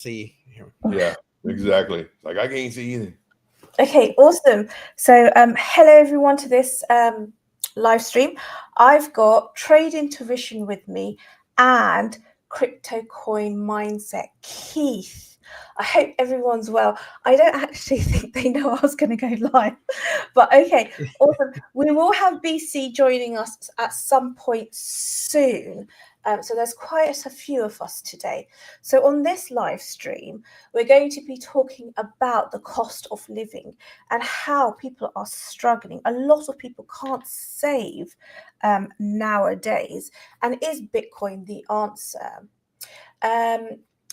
see. Yeah, exactly. Like I can't see either. Okay, awesome. So, hello everyone to this live stream. I've got Trade Intuition with me and Crypto Coin Mindset. Keith, I hope everyone's well. I don't actually think they know I was going to go live, but okay, awesome. We will have BC joining us at some point soon. So there's quite a few of us today. So on this live stream, we're going to be talking about the cost of living and how people are struggling. A lot of people can't save nowadays. And is Bitcoin the answer?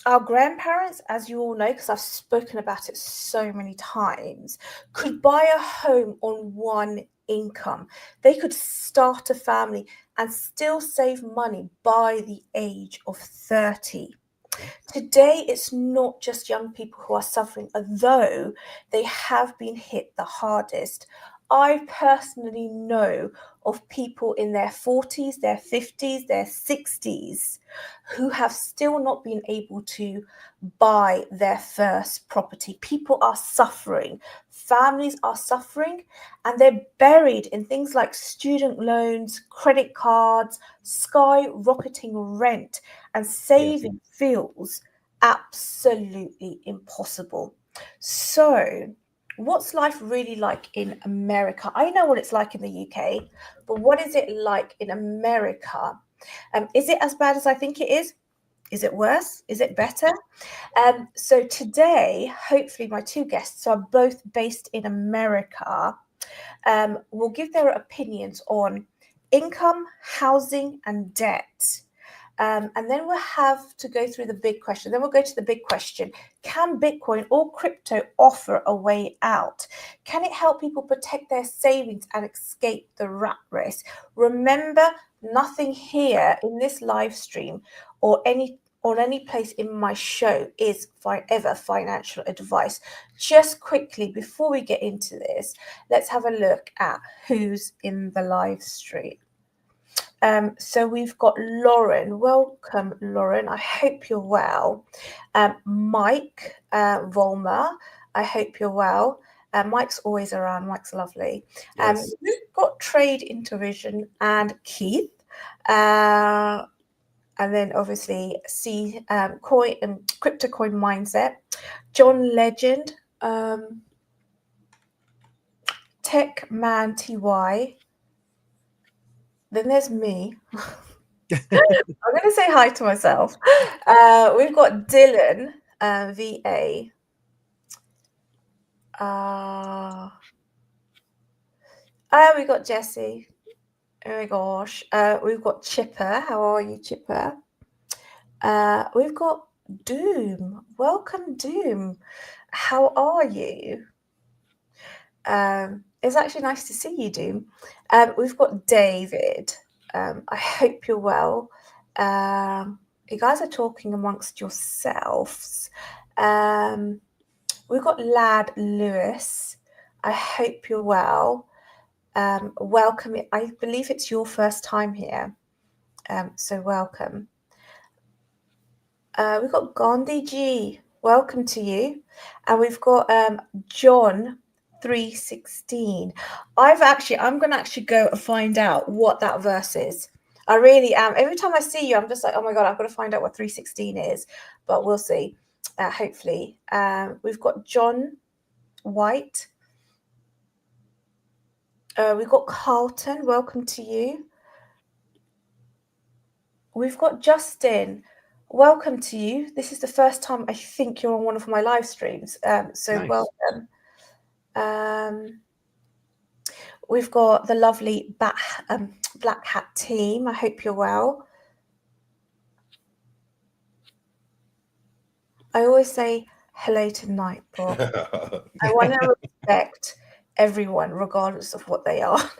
Our grandparents, as you all know, because I've spoken about it so many times, could buy a home on one income. They could start a family and still save money by the age of 30. Today, it's not just young people who are suffering, although they have been hit the hardest. I personally know of people in their 40s, their 50s, their 60s who have still not been able to buy their first property. People are suffering, families are suffering, and they're buried in things like student loans, credit cards, skyrocketing rent, and saving feels absolutely impossible. So, what's life really like in America? I know what it's like in the UK, but what is it like in America? Is it as bad as I think it is? Is it worse? Is it better? So today, hopefully, my two guests are both based in America. Will give their opinions on income, housing, and debt. And then we'll have to go through the big question. Then we'll go to the big question. Can Bitcoin or crypto offer a way out? Can it help people protect their savings and escape the rat race? Remember, nothing here in this live stream or any place in my show is ever financial advice. Just quickly, before we get into this, let's have a look at who's in the live stream. So we've got Lauren. Welcome, Lauren. I hope you're well. Mike Volmer. I hope you're well. Mike's always around. Mike's lovely. Yes. We've got Trade Intuition and Keith. And then obviously coin and Crypto Coin Mindset. John Legend. Tech Man TY. Then there's me. I'm going to say hi to myself. We've got Dylan, VA. We got Jesse. Oh my gosh. We've got Chipper. How are you, Chipper? We've got Doom. Welcome, Doom. How are you? It's actually nice to see you, Doom. We've got David. I hope you're well. You guys are talking amongst yourselves. We've got Lad Lewis. I hope you're well. Welcome. I believe it's your first time here. So welcome. We've got Gandhi G. Welcome to you. And we've got John 3:16. I'm going to actually go and find out what that verse is. I really am. Every time I see you, I'm just like, oh my God, I've got to find out what 3:16 is. But we'll see. Hopefully. We've got John White. We've got Carlton. Welcome to you. We've got Justin. Welcome to you. This is the first time I think you're on one of my live streams. So Nice. welcome. We've got the lovely Black Hat team. I hope you're well. I always say hello tonight, Bob. I want to respect everyone, regardless of what they are.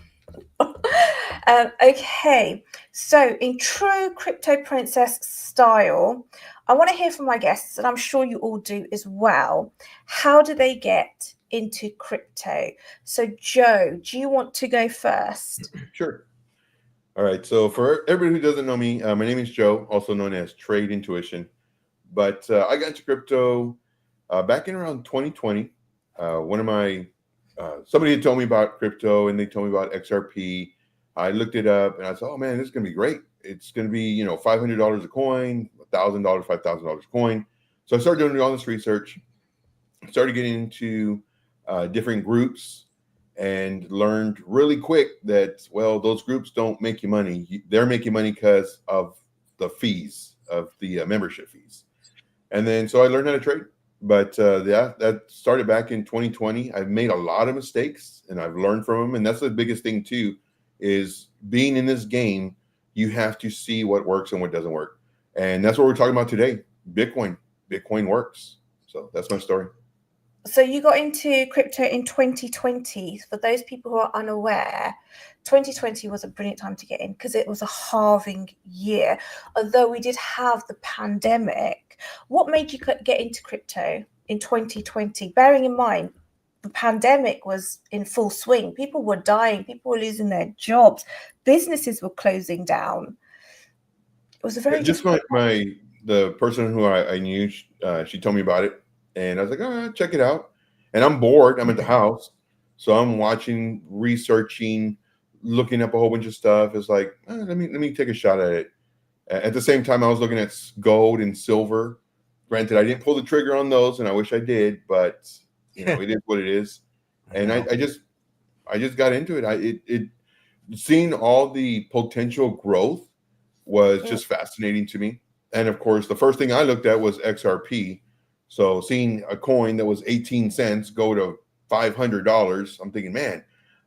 Okay, so in true Crypto Princess style, I want to hear from my guests, and I'm sure you all do as well. How do they get into crypto? So, Joe, do you want to go first? Sure. All right. So for everybody who doesn't know me, my name is Joe, also known as Trade Intuition. But I got into crypto back in around 2020. One of my somebody had told me about crypto, and they told me about XRP. I looked it up, and I said, "Oh man, this is gonna be great. It's gonna be $500 a coin, $1,000, $5,000 a coin." So I started doing all this research, started getting into different groups, and learned really quick that, well, those groups don't make you money. They're making money because of the fees, of the membership fees. And then so I learned how to trade. But yeah, that started back in 2020. I've made a lot of mistakes, and I've learned from them. And that's the biggest thing too, is being in this game, you have to see what works and what doesn't work. And that's what we're talking about today. Bitcoin. Bitcoin works. So that's my story. So you got into crypto in 2020. For those people who are unaware, 2020 was a brilliant time to get in because it was a halving year. Although we did have the pandemic, what made you get into crypto in 2020? Bearing in mind, the pandemic was in full swing. People were dying. People were losing their jobs. Businesses were closing down. It was a very Just the person who I knew, she told me about it, and I was like, "Oh, check it out." And I'm bored. I'm at the house, so I'm watching, researching, looking up a whole bunch of stuff. It's like, let me take a shot at it. At the same time, I was looking at gold and silver. Granted, I didn't pull the trigger on those, and I wish I did, but it is what it is. And I just got into it. It seeing all the potential growth was just fascinating to me. And of course, the first thing I looked at was XRP. So seeing a coin that was 18 cents go to $500, I'm thinking, man,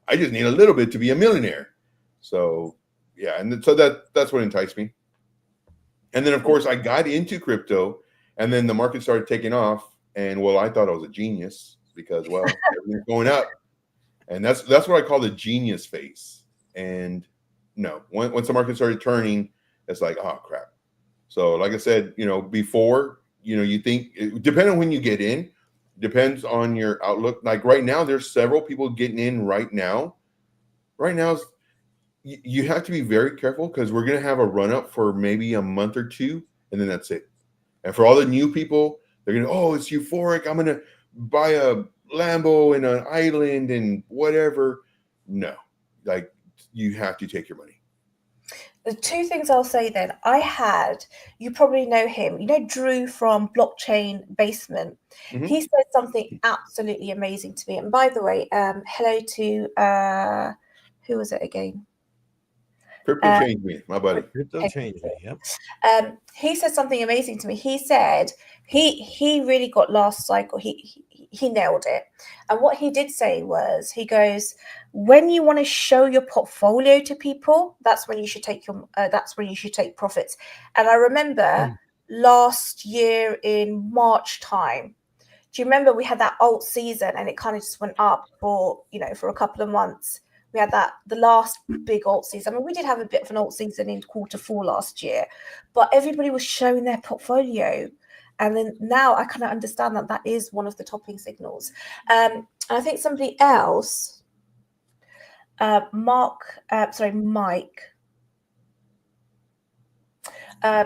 I just need a little bit to be a millionaire. So yeah, and so that's what enticed me. And then of course I got into crypto, and then the market started taking off. And well, I thought I was a genius because, well, everything's going up. And that's what I call the genius phase. And no, once the market started turning, it's like, oh crap. So like I said, before, you think, depending on when you get in, depends on your outlook. Like right now, there's several people getting in right now. Right now, you have to be very careful because we're going to have a run up for maybe a month or two, and then that's it. And for all the new people, they're going to, oh, it's euphoric. I'm going to buy a Lambo and an island and whatever. No, like you have to take your money. The two things I'll say then, you probably know him, Drew from Blockchain Basement. Mm-hmm. He said something absolutely amazing to me. And by the way, hello to, who was it again? Crypto changed me, my buddy. Crypto changed me, yep. He said something amazing to me. He said he really got last cycle. He nailed it. And what he did say was, he goes, when you want to show your portfolio to people, that's when you should take profits. And I remember last year in March time, do you remember we had that alt season and it kind of just went up for a couple of months? We had the last big alt season. I mean, we did have a bit of an alt season in Q4 last year, but everybody was showing their portfolio. And then now I kind of understand that is one of the topping signals. And I think somebody else, Mike,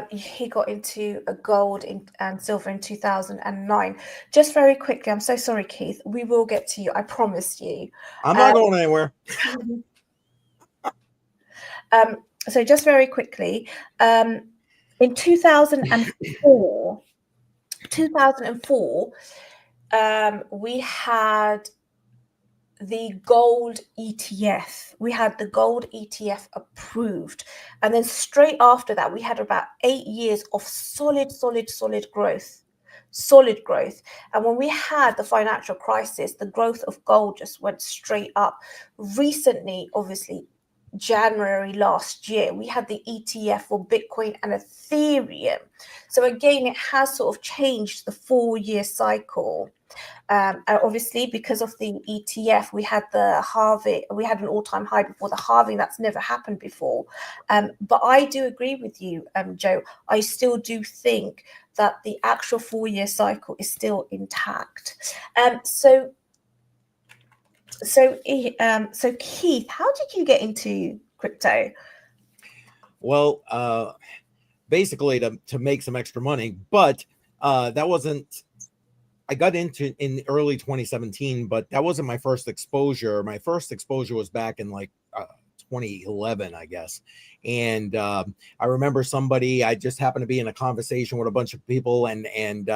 he got into a gold and silver in 2009. Just very quickly, I'm so sorry, Keith. We will get to you. I promise you. I'm not going anywhere. So just very quickly, in 2004, we had the gold ETF. We had the gold ETF approved. And then straight after that, we had about 8 years of solid growth. And when we had the financial crisis, the growth of gold just went straight up. Recently, obviously, January last year, we had the ETF for Bitcoin and Ethereum. So again, it has sort of changed the 4-year cycle. And obviously, because of the ETF, we had the halving. We had an all-time high before the halving. That's never happened before. But I do agree with you, Joe. I still do think that the actual 4-year cycle is still intact. So Keith, how did you get into crypto? Well, basically to make some extra money, but that wasn't. I got into in early 2017, but that wasn't my first exposure. My first exposure was back in like 2011, I guess. And I remember I just happened to be in a conversation with a bunch of people, and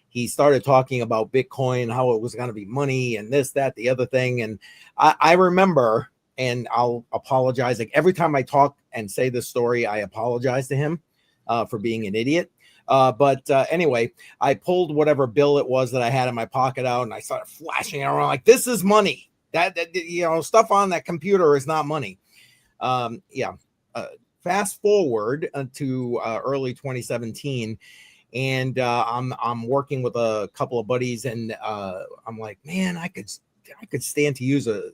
he started talking about Bitcoin, how it was going to be money and this, that, the other thing. And I remember, and I'll apologize. Like every time I talk and say this story, I apologize to him for being an idiot. But anyway, I pulled whatever bill it was that I had in my pocket out, and I started flashing it around like, this is money. That stuff on that computer is not money. Fast forward to early 2017, and I'm working with a couple of buddies, and I'm like, man, I could stand to use a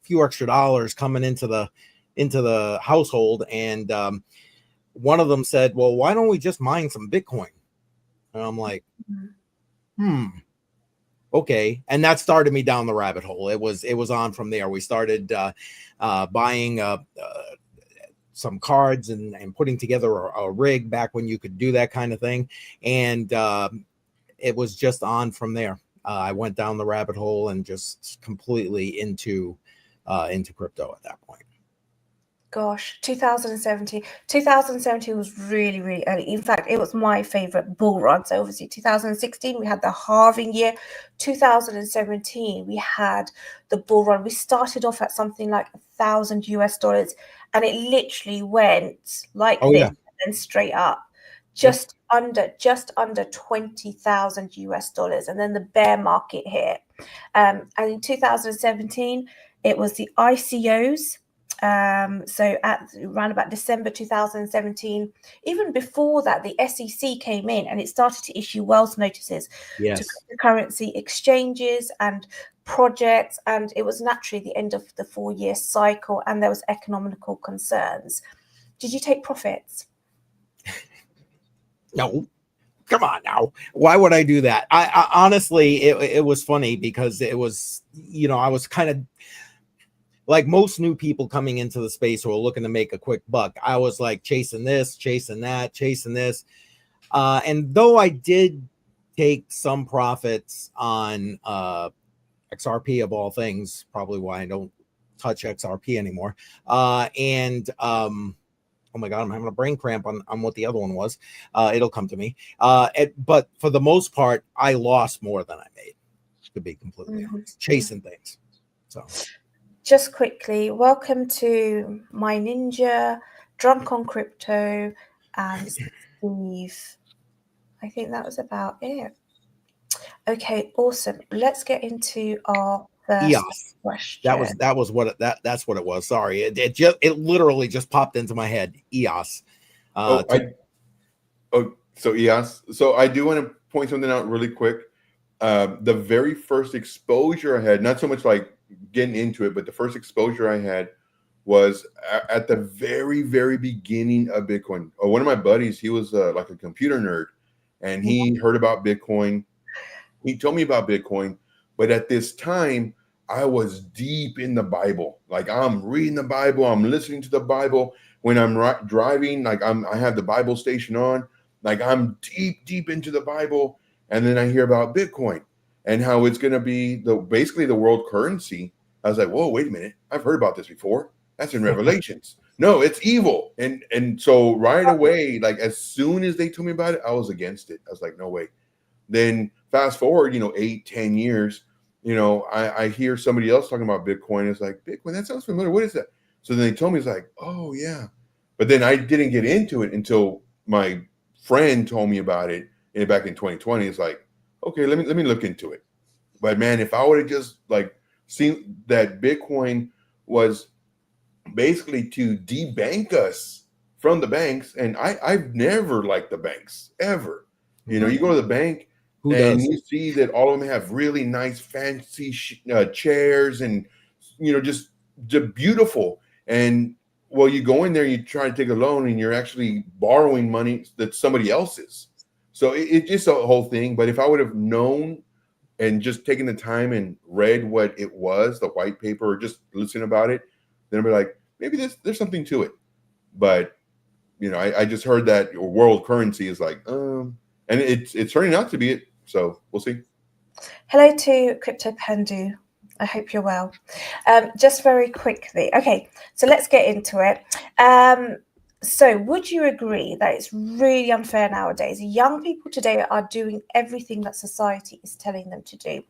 few extra dollars coming into the household. And one of them said, well, why don't we just mine some Bitcoin? And I'm like, okay. And that started me down the rabbit hole. It was on from there. We started buying some cards and putting together a rig back when you could do that kind of thing. And it was just on from there. I went down the rabbit hole and just completely into crypto at that point. Gosh, 2017 was really, really early. In fact, it was my favorite bull run. So obviously 2016, we had the halving year. 2017, we had the bull run. We started off at something like $1,000 and it literally went like this and then straight up, just under $20,000. And then the bear market hit. And in 2017, it was the ICOs. So at around about December 2017, even before that, the SEC came in and it started to issue wealth notices to cryptocurrency exchanges and projects, and it was naturally the end of the 4-year cycle, and there was economical concerns. Did you take profits? No. Come on now. Why would I do that? I honestly, it was funny because it was, I was kind of like most new people coming into the space who are looking to make a quick buck. I was like chasing this, chasing that, chasing this. And though I did take some profits on XRP of all things, probably why I don't touch XRP anymore. Oh my God, I'm having a brain cramp on what the other one was. It'll come to me. But for the most part, I lost more than I made, to be completely honest, chasing things. So. Just quickly, welcome to My Ninja, Drunk on Crypto, and Steve. I think that was about it. Okay, awesome. Let's get into our first question. That's what it was. Sorry, it literally just popped into my head. EOS. So EOS. So I do want to point something out really quick. The very first exposure I had, not so much like getting into it, but the first exposure I had was at the very, very beginning of Bitcoin. One of my buddies, he was like a computer nerd, and he heard about Bitcoin. He told me about Bitcoin, but at this time, I was deep in the Bible. Like I'm reading the Bible, I'm listening to the Bible. When I'm driving, like I have the Bible station on, like I'm deep into the Bible, and then I hear about Bitcoin and how it's going to be basically the world currency. I was like, whoa, wait a minute. I've heard about this before. That's in Revelations. No, it's evil. And so right away, like as soon as they told me about it, I was against it. I was like, no way. Then fast forward, 8-10 years, I hear somebody else talking about Bitcoin. It's like, Bitcoin, that sounds familiar. What is that? So then they told me, it's like, oh yeah. But then I didn't get into it until my friend told me about it back in 2020. It's like, okay, let me look into it. But man, if I would have just like seen that Bitcoin was basically to debank us from the banks, and I've never liked the banks ever. You go to the bank you see that all of them have really nice, fancy chairs, and just beautiful. And well, you go in there, you try to take a loan, and you're actually borrowing money that's somebody else's. So it's just a whole thing. But if I would have known and just taken the time and read what it was, the white paper, or just listen about it, then I'd be like, maybe there's something to it. But I just heard that world currency is like, and and it's turning out to be it. So we'll see. Hello to Crypto Pandu. I hope you're well. Just very quickly. Okay, so let's get into it. So would you agree that it's really unfair nowadays? Young people today are doing everything that society is telling them to do.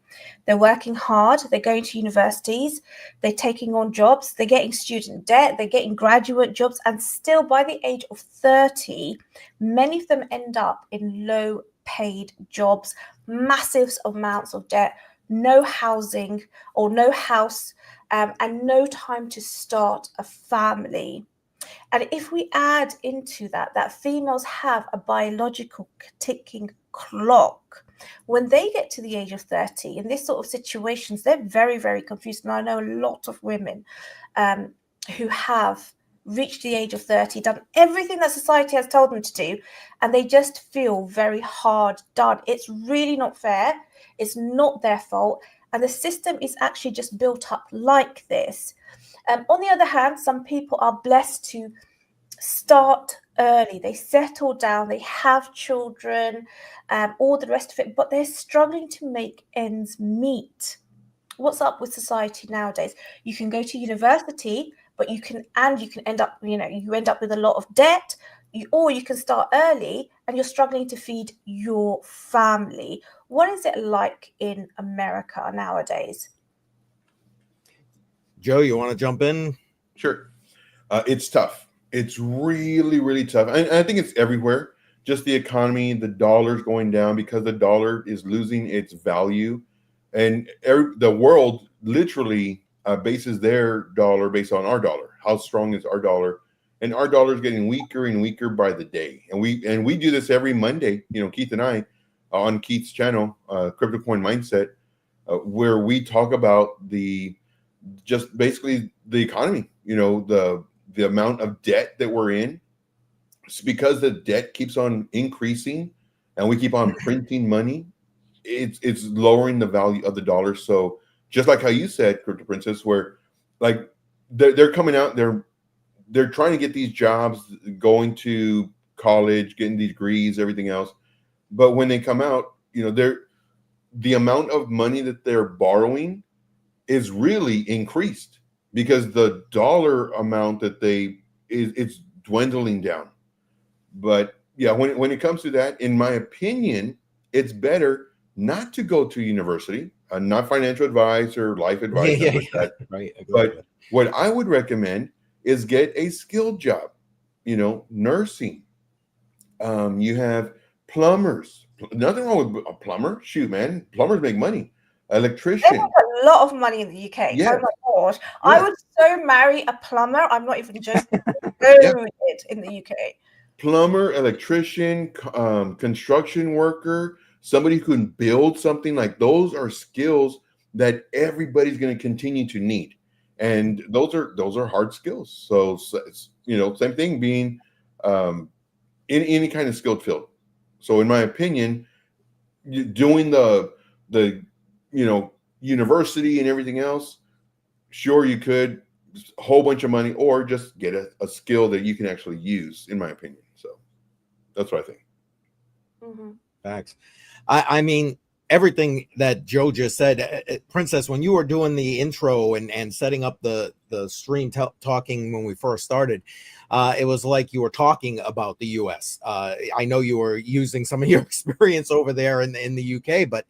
They're working hard, they're going to universities, they're taking on jobs, they're getting student debt, they're getting graduate jobs, and still by the age of 30, many of them end up in low paid jobs, massive amounts of debt, no housing or no house, and no time to start a family. And if we add into that females have a biological ticking clock, when they get to the age of 30 in this sort of situations, they're very, very confused. And I know a lot of women who have reached the age of 30, done everything that society has told them to do, and they just feel very hard done. It's really not fair. It's not their fault. And the system is actually just built up like this. On the other hand, some people are blessed to start early. They settle down, they have children, all the rest of it, but they're struggling to make ends meet. What's up with society nowadays? You can go to university, but you can end up, you end up with a lot of debt, or you can start early and you're struggling to feed your family. What is it like in America nowadays? Joe, you want to jump in? Sure. It's tough. It's really, really tough. And I think it's everywhere. Just the economy, the dollar's going down because the dollar is losing its value. And the world literally bases their dollar based on our dollar. How strong is our dollar? And our dollar is getting weaker and weaker by the day. And we do this every Monday, Keith and I, on Keith's channel, Crypto Coin Mindset, where we talk about just basically the economy, the amount of debt that we're in. It's because the debt keeps on increasing and we keep on printing money. It's lowering the value of the dollar. So just like how you said, Crypto Princess, where like they're coming out, they're trying to get these jobs, going to college, getting these degrees, everything else. But when they come out, the amount of money that they're borrowing is really increased because the dollar amount that it's dwindling down. But yeah, when it comes to that, in my opinion, it's better not to go to university, not financial advice or life advice. That. Right. But what I would recommend is get a skilled job, nursing. You have plumbers. Nothing wrong with a plumber. Shoot, man, plumbers make money. Electrician. They make a lot of money in the UK. Yes. Oh my gosh. Yes. I would so marry a plumber. I'm not even joking. It in the UK. Plumber, electrician, construction worker, somebody who can build something, like those are skills that everybody's going to continue to need. And those are hard skills. So same thing being in any kind of skilled field. So in my opinion, doing the university and everything else, sure, you could a whole bunch of money, or just get a skill that you can actually use, in my opinion. So that's what I think. Mm-hmm. Facts. I mean, everything that Joe just said, Princess, when you were doing the intro and setting up the stream talking when we first started, it was like you were talking about the US. I know you were using some of your experience over there in the UK, but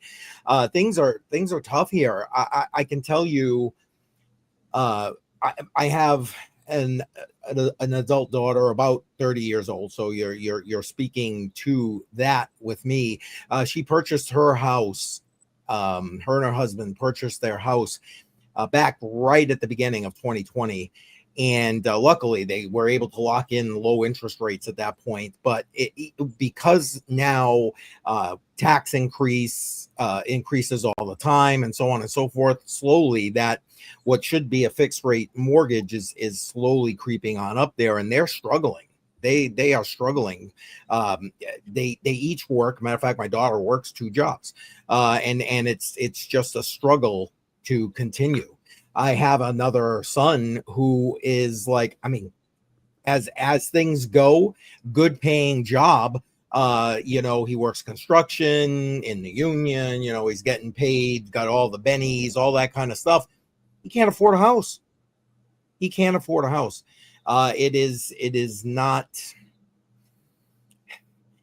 things are tough here. I can tell you, I have an adult daughter about 30 years old, so you're speaking to that with me. She purchased her house. Her and her husband purchased their house back right at the beginning of 2020, and luckily they were able to lock in low interest rates at that point. But because now tax increases all the time and so on and so forth, slowly that what should be a fixed rate mortgage is slowly creeping on up there, and they're struggling. They are struggling. They each work. Matter of fact, my daughter works 2 jobs, and it's just a struggle to continue. I have another son who is like, I mean, as things go, good paying job, He works construction in the union. He's getting paid, got all the bennies, all that kind of stuff. He can't afford a house. It is not.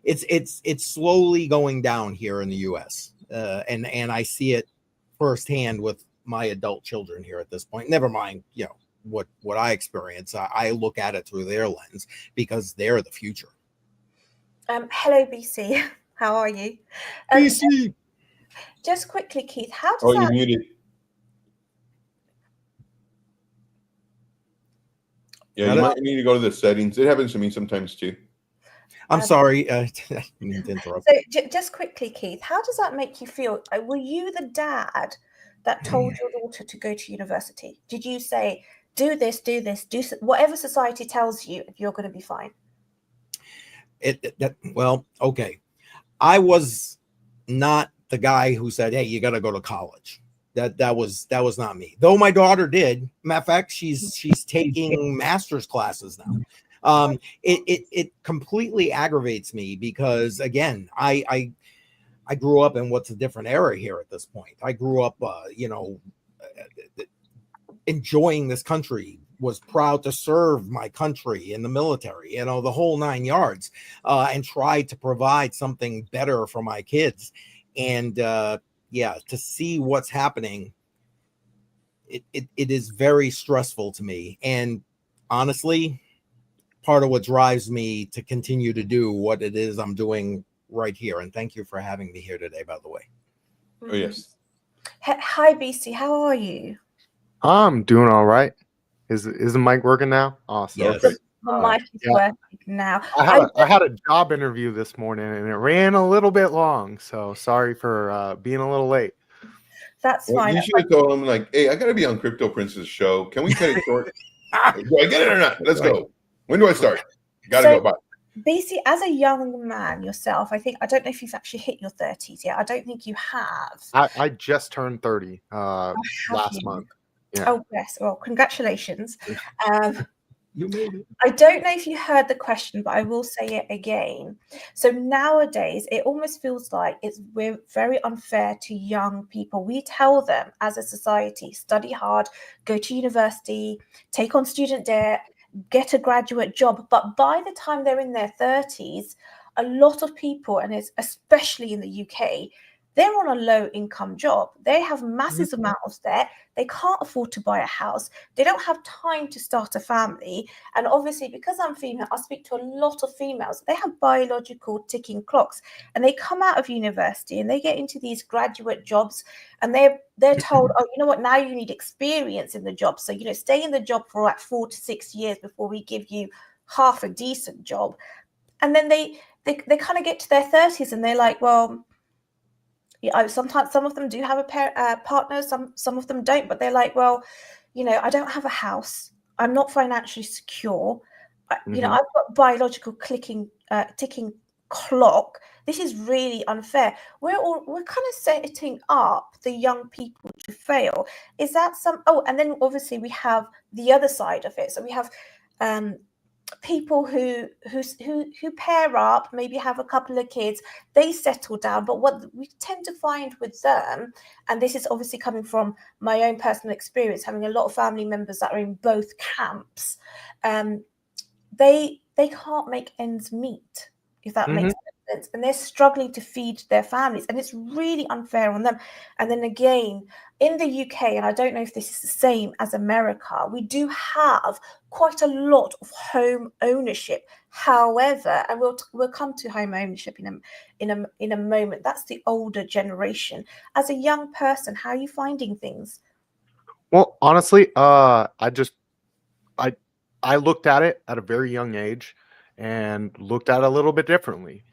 It's slowly going down here in the U.S. And I see it firsthand with my adult children here at this point. Never mind, what I experience. I look at it through their lens because they're the future. Hello, BC. How are you? BC. Just quickly, Keith, how does you're muted. Yeah, you might need to go to the settings. It happens to me sometimes too. I'm sorry. I didn't mean to interrupt. So just quickly, Keith, how does that make you feel? Were you the dad that told your daughter to go to university? Did you say, do this, do whatever society tells you, you're going to be fine? Okay. I was not the guy who said, hey, you got to go to college. That was not me. Though my daughter did. Matter of fact, she's taking master's classes now. It completely aggravates me because, again, I grew up in what's a different era here at this point. I grew up, enjoying this country, was proud to serve my country in the military, the whole 9 yards, and tried to provide something better for my kids. And to see what's happening, it is very stressful to me. And honestly, part of what drives me to continue to do what it is I'm doing right here. And thank you for having me here today, by the way. Oh, yes. Hi, BC. How are you? I'm doing all right. Is the mic working now? Awesome. Yes. The mic is working now. I had a job interview this morning and it ran a little bit long, so sorry for being a little late. That's fine. You should have told him, like, hey, I got to be on Crypto Prince's show. Can we cut it short? Do I get it or not? Let's go. When do I start? Got to go. Bye. BC, as a young man yourself, I don't know if you've actually hit your 30s yet. I don't think you have. I just turned 30 last month. Yeah. Oh, yes. Well, congratulations. You made it. I don't know if you heard the question, but I will say it again. So nowadays, it almost feels like we're very unfair to young people. We tell them as a society, study hard, go to university, take on student debt, get a graduate job. But by the time they're in their 30s, a lot of people, and it's especially in the UK, they're on a low income job. They have massive amount of debt. They can't afford to buy a house. They don't have time to start a family. And obviously, because I'm female, I speak to a lot of females. They have biological ticking clocks, and they come out of university and they get into these graduate jobs, and they're told, oh, you know what? Now you need experience in the job. So, stay in the job for like 4 to 6 years before we give you half a decent job. And then they kind of get to their 30s and they're like, well, sometimes some of them do have a partner, some of them don't, but they're like, well, I don't have a house, I'm not financially secure, I've got biological ticking clock. This is really unfair. We're kind of setting up the young people to fail. Is that and then obviously we have the other side of it. So we have people who pair up, maybe have a couple of kids, they settle down. But what we tend to find with them, and this is obviously coming from my own personal experience, having a lot of family members that are in both camps, they can't make ends meet, if that makes sense, and they're struggling to feed their families, and it's really unfair on them. And then again, in the UK, and I don't know if this is the same as America, we do have quite a lot of home ownership. However, and we'll come to home ownership in a moment. That's the older generation. As a young person, how are you finding things? Well, honestly, I looked at it at a very young age and looked at it a little bit differently.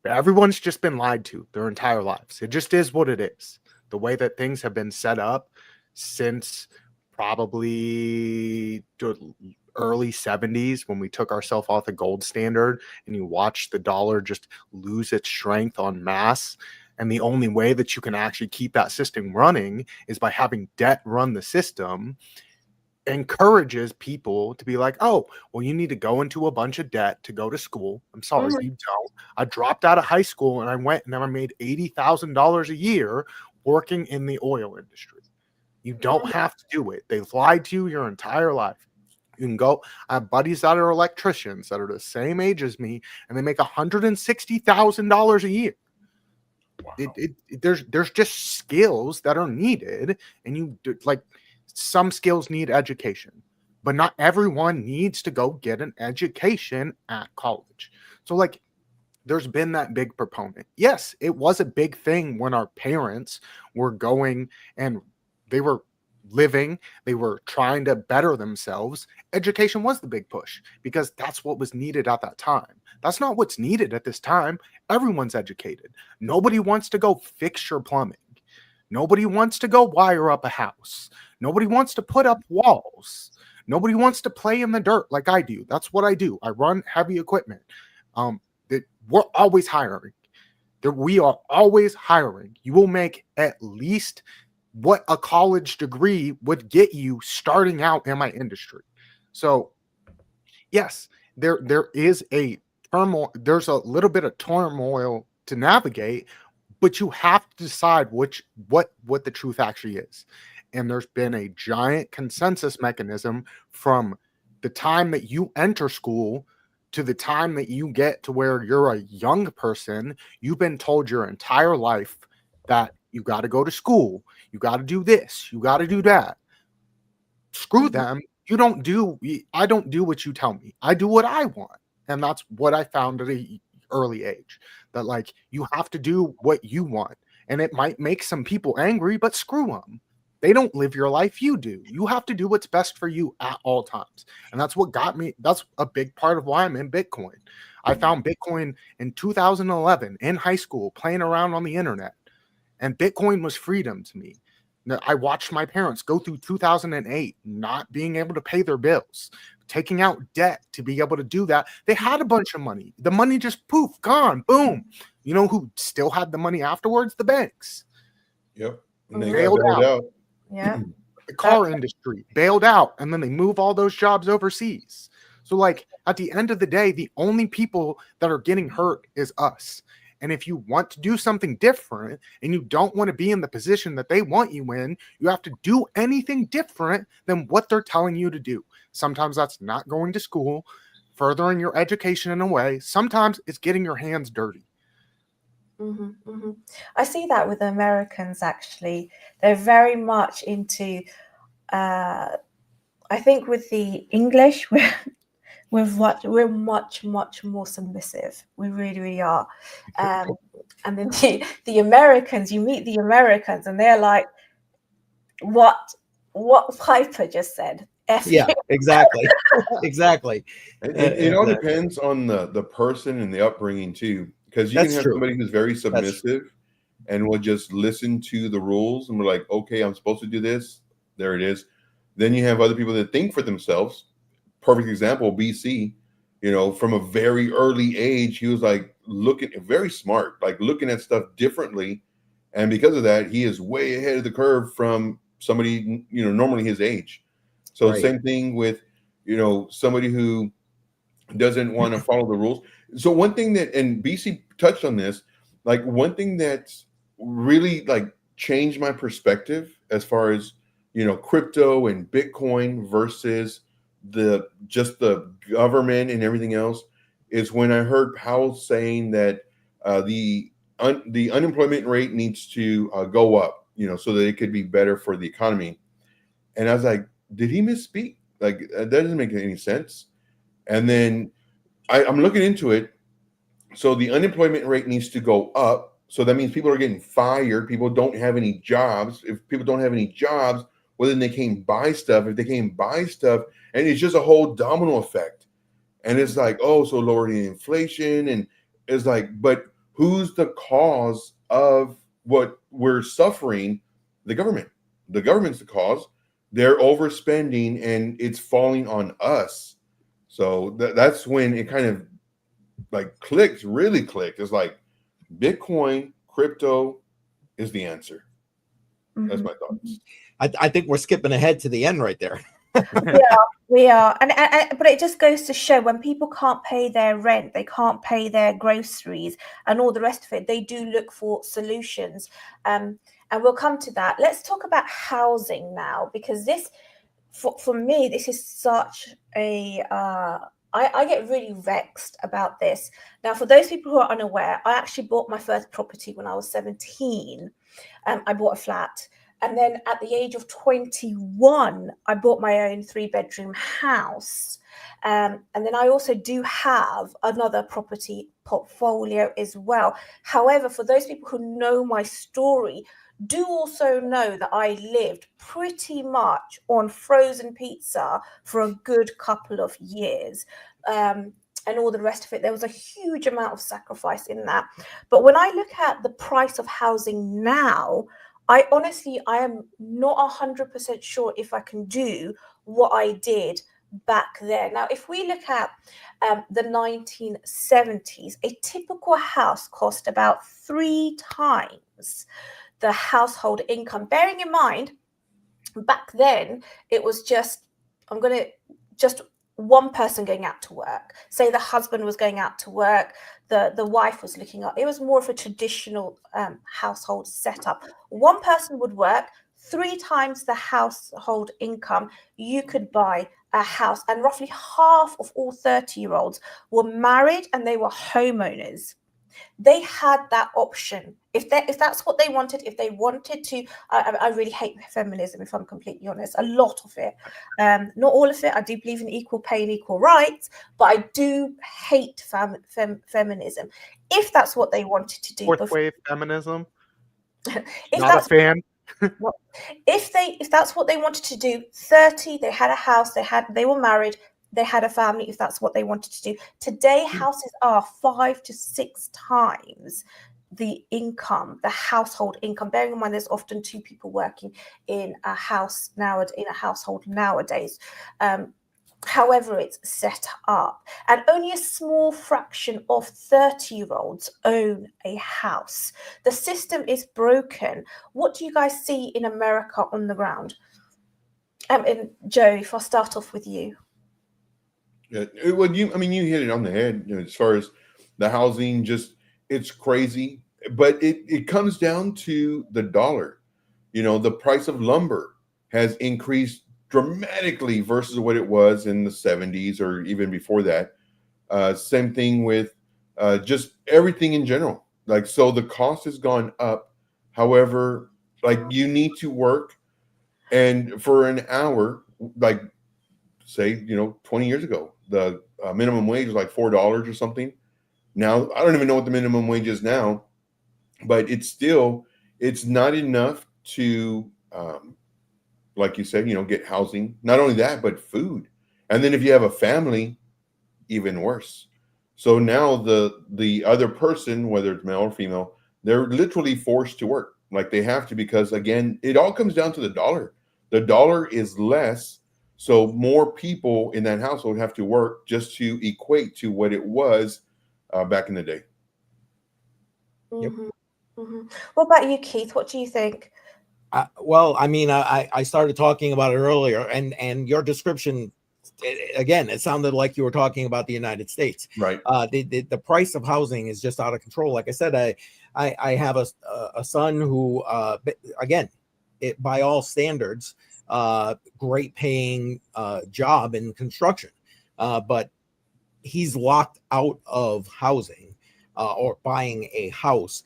Everyone's just been lied to their entire lives. It just is what it is. The way that things have been set up since probably the early 70s, when we took ourselves off the gold standard and you watch the dollar just lose its strength en masse. And the only way that you can actually keep that system running is by having debt run the system. encourages people to be like, oh, well, you need to go into a bunch of debt to go to school. I'm sorry, you don't. I dropped out of high school and I went and I made $80,000 a year working in the oil industry. You don't have to do it. They've lied to you your entire life. You can go. I have buddies that are electricians that are the same age as me, and they make $160,000 a year. Wow. There's just skills that are needed, and you like some skills need education, but not everyone needs to go get an education at college. So like, there's been that big proponent. Yes, it was a big thing when our parents were going and they were living, they were trying to better themselves. Education was the big push because that's what was needed at that time. That's not what's needed at this time. Everyone's educated. Nobody wants to go fix your plumbing. Nobody wants to go wire up a house. Nobody wants to put up walls. Nobody wants to play in the dirt like I do. That's what I do. I run heavy equipment. We're always hiring. We are always hiring. You will make at least what a college degree would get you starting out in my industry. So, yes, there is a turmoil. There's a little bit of turmoil to navigate, but you have to decide what the truth actually is. And there's been a giant consensus mechanism from the time that you enter school to the time that you get to where you're a young person. You've been told your entire life that you got to go to school, you got to do this, you got to do that. Screw them. I don't do what you tell me. I do what I want. And that's what I found at an early age, that like, you have to do what you want. And it might make some people angry, but screw them. They don't live your life. You do. You have to do what's best for you at all times. And that's what got me. That's a big part of why I'm in Bitcoin. I found Bitcoin in 2011 in high school, playing around on the internet. And Bitcoin was freedom to me. I watched my parents go through 2008, not being able to pay their bills, taking out debt to be able to do that. They had a bunch of money. The money just poof, gone, boom. You know who still had the money afterwards? The banks. Yep. And they Bailed got bailed out. Yeah. The car industry bailed out, and then they move all those jobs overseas. So like, at the end of the day, the only people that are getting hurt is us. And if you want to do something different and you don't want to be in the position that they want you in, you have to do anything different than what they're telling you to do. Sometimes that's not going to school, furthering your education in a way. Sometimes it's getting your hands dirty. I see that with Americans, actually. They're very much into, I think with the English, we're much more submissive. We really, really are. And then the Americans, you meet the Americans and they're like, what Piper just said. Yeah, exactly. Exactly. It all depends on the person and the upbringing too, because you can have somebody who's very submissive and will just listen to the rules and we're like, okay, I'm supposed to do this. There it is. Then you have other people that think for themselves. Perfect example, BC, from a very early age, he was like looking very smart, like looking at stuff differently. And because of that, he is way ahead of the curve from somebody, normally his age. So same thing with, somebody who doesn't want to follow the rules. So one thing that, and BC touched on this, like one thing that's really like changed my perspective as far as, crypto and Bitcoin versus the government and everything else is when I heard Powell saying that the unemployment rate needs to go up, so that it could be better for the economy. And I was like, did he misspeak? Like, that doesn't make any sense. And then I'm looking into it. So the unemployment rate needs to go up. So that means people are getting fired. People don't have any jobs. If people don't have any jobs, well, then they can't buy stuff. If they can't buy stuff, and it's just a whole domino effect. And it's like, oh, so lower the inflation. And it's like, but who's the cause of what we're suffering? The government. The government's the cause. They're overspending and it's falling on us. So that's when it kind of like really clicked. It's like Bitcoin, crypto is the answer. That's my thoughts. I think we're skipping ahead to the end right there. We are, and but it just goes to show when people can't pay their rent, they can't pay their groceries, and all the rest of it. They do look for solutions, and we'll come to that. Let's talk about housing now, because this, for me, this is such a. I get really vexed about this. Now, for those people who are unaware, I actually bought my first property when I was 17. I bought a flat. And then at the age of 21, I bought my own 3-bedroom house. And then I also do have another property portfolio as well. However, for those people who know my story, do also know that I lived pretty much on frozen pizza for a good couple of years. And all the rest of it, there was a huge amount of sacrifice in that. But when I look at the price of housing now, I am not 100% sure if I can do what I did back then. Now, if we look at the 1970s, a typical house cost about 3 times the household income. Bearing in mind, back then, it was just one person going out to work. Say the husband was going out to work, the wife was looking up. It was more of a traditional household setup. One person would work, 3 times the household income, you could buy a house. And roughly half of all 30-year-olds were married and they were homeowners. They had that option. If that's what they wanted, if they wanted to, I really hate feminism, if I'm completely honest, a lot of it. Not all of it. I do believe in equal pay and equal rights, but I do hate feminism. If that's what they wanted to do. Fourth wave feminism. If Not that's a fan. if that's what they wanted to do, 30, they had a house, they were married, they had a family, if that's what they wanted to do. Today, houses are 5 to 6 times the income, the household income. Bearing in mind, there's often 2 people working in a household nowadays. However it's set up, and only a small fraction of 30-year-olds own a house. The system is broken. What do you guys see in America on the ground? And Joe, if I start off with you. Yeah, you hit it on the head, as far as the housing. Just, it's crazy, but it comes down to the dollar. The price of lumber has increased dramatically versus what it was in the 70s or even before that. Same thing with just everything in general. Like, so the cost has gone up. However, like, you need to work, and for an hour, like, say, 20 years ago, the minimum wage was like $4 or something. Now, I don't even know what the minimum wage is now, but it's not enough to, like you said, get housing. Not only that, but food. And then if you have a family, even worse. So now the other person, whether it's male or female, they're literally forced to work. Like, they have to, because, again, it all comes down to the dollar. The dollar is less, so more people in that household have to work just to equate to what it was back in the day. Mm-hmm. Mm-hmm. What about you, Keith? What do you think? Well, I started talking about it earlier, and your description, again, it sounded like you were talking about the United States. Right. The price of housing is just out of control. Like I said, I have a son who, again, by all standards, great paying job in construction, but he's locked out of housing or buying a house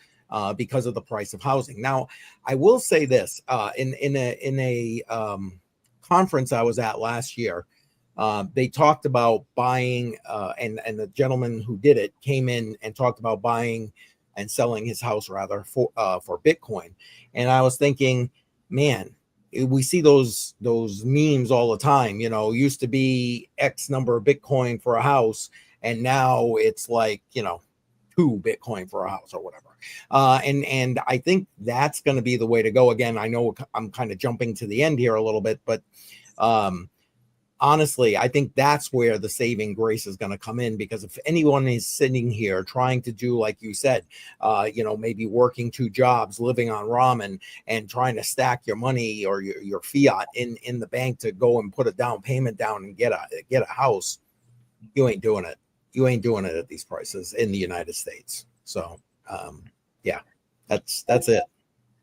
because of the price of housing. Now, I will say this: in a conference I was at last year, they talked about buying, and the gentleman who did it came in and talked about buying and selling his house, rather, for Bitcoin. And I was thinking, man, we see those memes all the time. Used to be X number of Bitcoin for a house, and now it's like 2 Bitcoin for a house or whatever. And I think that's going to be the way to go. Again, I know I'm kind of jumping to the end here a little bit, but honestly, I think that's where the saving grace is going to come in, because if anyone is sitting here trying to do, like you said, maybe working 2 jobs, living on ramen, and trying to stack your money or your fiat in the bank to go and put a down payment down and get a house, you ain't doing it. You ain't doing it at these prices in the United States. So, yeah, that's it.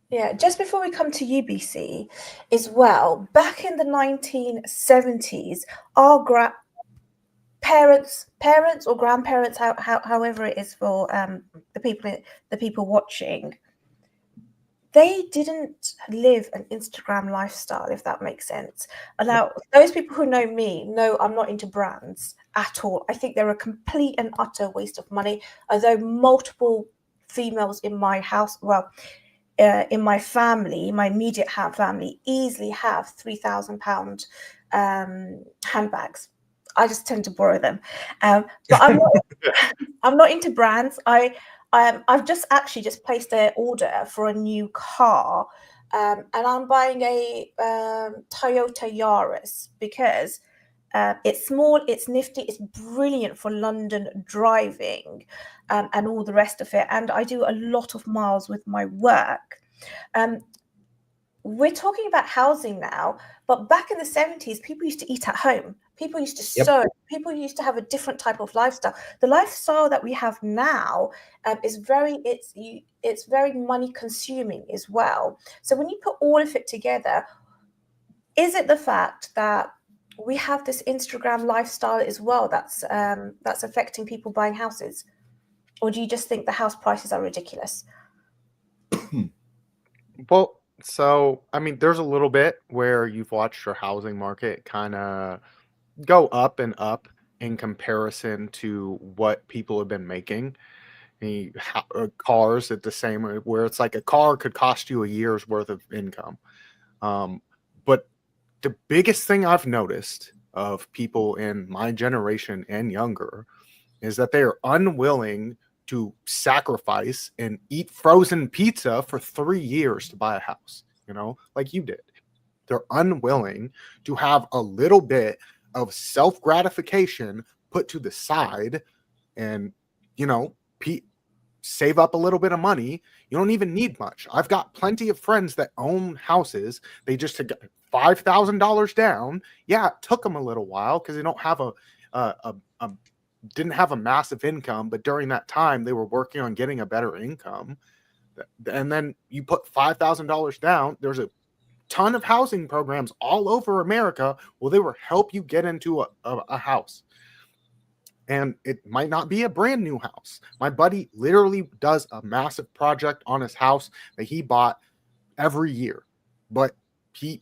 Yeah, just before we come to UBC as well, back in the 1970s, our parents or grandparents, however it is for the people watching, they didn't live an Instagram lifestyle, if that makes sense. And now, those people who know me know I'm not into brands at all. I think they're a complete and utter waste of money. Although multiple females in my house, in my family, my immediate family, easily have £3,000 handbags. I just tend to borrow them, but I'm not into brands. I've just placed an order for a new car, and I'm buying a Toyota Yaris because it's small, it's nifty, it's brilliant for London driving, and all the rest of it. And I do a lot of miles with my work. We're talking about housing now, but back in the 70s, people used to eat at home. People used to sew. People used to have a different type of lifestyle. The lifestyle that we have now is it's very money consuming as well. So when you put all of it together, is it the fact that we have this Instagram lifestyle as well that's affecting people buying houses, or do you just think the house prices are ridiculous? Well, so I mean, there's a little bit where you've watched your housing market kind of go up and up in comparison to what people have been making. Cars at the same, where it's like a car could cost you a year's worth of income. But the biggest thing I've noticed of people in my generation and younger is that they are unwilling to sacrifice and eat frozen pizza for 3 years to buy a house, like you did. They're unwilling to have a little bit of self-gratification put to the side and, save up a little bit of money. You don't even need much. I've got plenty of friends that own houses. They just got $5,000 down. Yeah, it took them a little while because they don't have didn't have a massive income, but during that time they were working on getting a better income. And then you put $5,000 down. There's a ton of housing programs all over America where they will help you get into a house. And it might not be a brand new house. My buddy literally does a massive project on his house that he bought every year, but he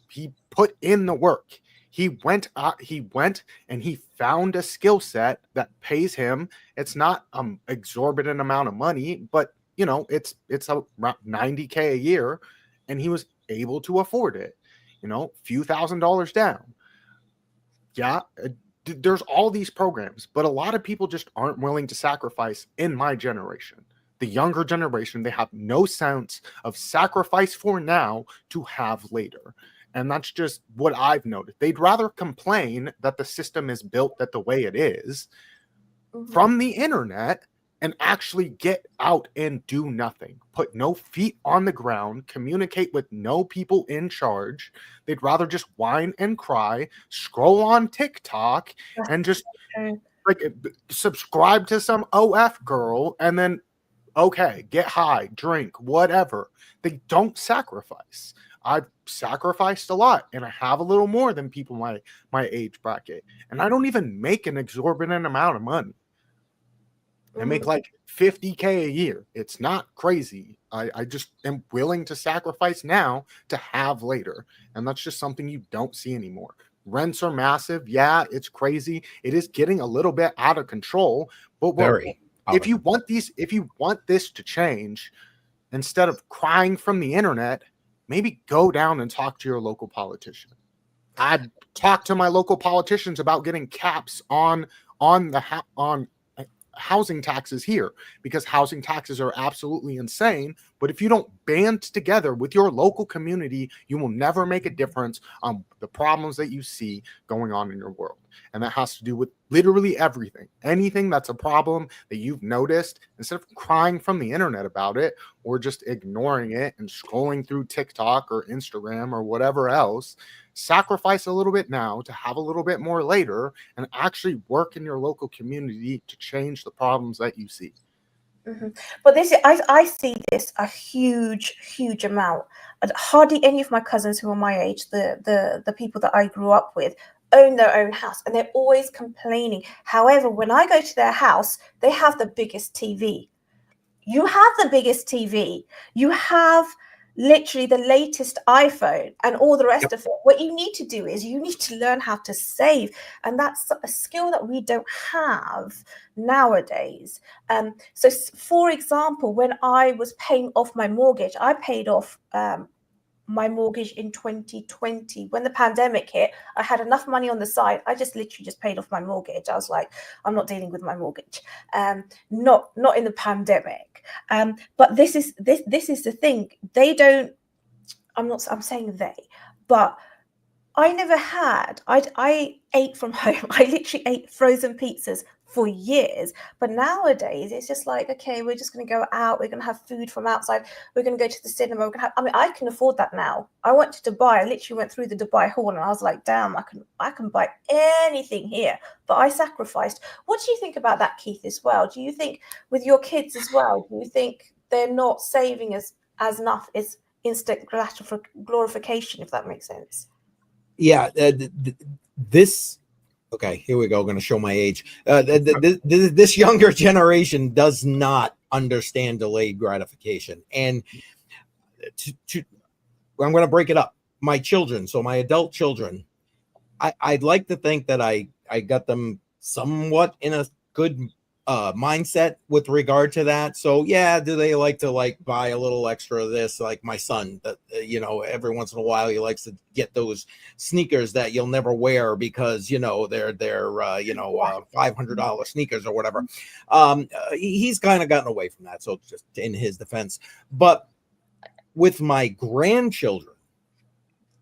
put in the work. He went and he found a skill set that pays him. It's not exorbitant amount of money, but it's around $90K a year, and he was able to afford it. Few $1,000s down. Yeah, there's all these programs, but a lot of people just aren't willing to sacrifice in my generation. The younger generation, they have no sense of sacrifice for now to have later. And that's just what I've noticed. They'd rather complain that the system is built that the way it is from the internet and actually get out and do nothing. Put no feet on the ground, communicate with no people in charge. They'd rather just whine and cry, scroll on TikTok, and just subscribe to some OF girl, and then, okay, get high, drink, whatever. They don't sacrifice. I've sacrificed a lot, and I have a little more than people my age bracket. And I don't even make an exorbitant amount of money. I make like $50K a year. It's not crazy. I just am willing to sacrifice now to have later. And that's just something you don't see anymore. Rents are massive. Yeah, it's crazy. It is getting a little bit out of control. But if you want this to change, instead of crying from the internet, maybe go down and talk to your local politician. I'd talk to my local politicians about getting caps on housing taxes here, because housing taxes are absolutely insane. But if you don't band together with your local community, you will never make a difference on the problems that you see going on in your world. And that has to do with literally everything. Anything that's a problem that you've noticed, instead of crying from the internet about it or just ignoring it and scrolling through TikTok or Instagram or whatever else, sacrifice a little bit now to have a little bit more later and actually work in your local community to change the problems that you see. Mm-hmm. But I see this a huge amount. Hardly any of my cousins who are my age, the people that I grew up with, own their own house, and they're always complaining. However, when I go to their house, they have the biggest TV. You have the biggest TV. You have literally the latest iPhone and all the rest of it. What you need to do is you need to learn how to save. And that's a skill that we don't have nowadays. So for example, when I was paying off my mortgage, I paid off my mortgage in 2020. When the pandemic hit, I had enough money on the side. I just literally just paid off my mortgage. I was like, I'm not dealing with my mortgage. Not in the pandemic. But this is the thing. They don't. I'm saying they, but I never had. I ate from home. I literally ate frozen pizzas for years. But nowadays, it's just like, okay, we're just going to go out. We're going to have food from outside. We're going to go to the cinema. We're going to have. I mean, I can afford that now. I went to Dubai. I literally went through the Dubai hall, and I was like, damn, I can buy anything here. But I sacrificed. What do you think about that, Keith? As well? Do you think with your kids as well? Do you think they're not saving as enough as instant glorification, if that makes sense? Yeah, this. Okay, here we go. Going to show my age. This younger generation does not understand delayed gratification, and I'm going to break it up. My children, so my adult children, I'd like to think that I got them somewhat in a good mindset with regard to that. So yeah, do they like to buy a little extra of this? Like my son, that every once in a while he likes to get those sneakers that you'll never wear because they're $500 sneakers or whatever. He's kind of gotten away from that. So just in his defense, but with my grandchildren,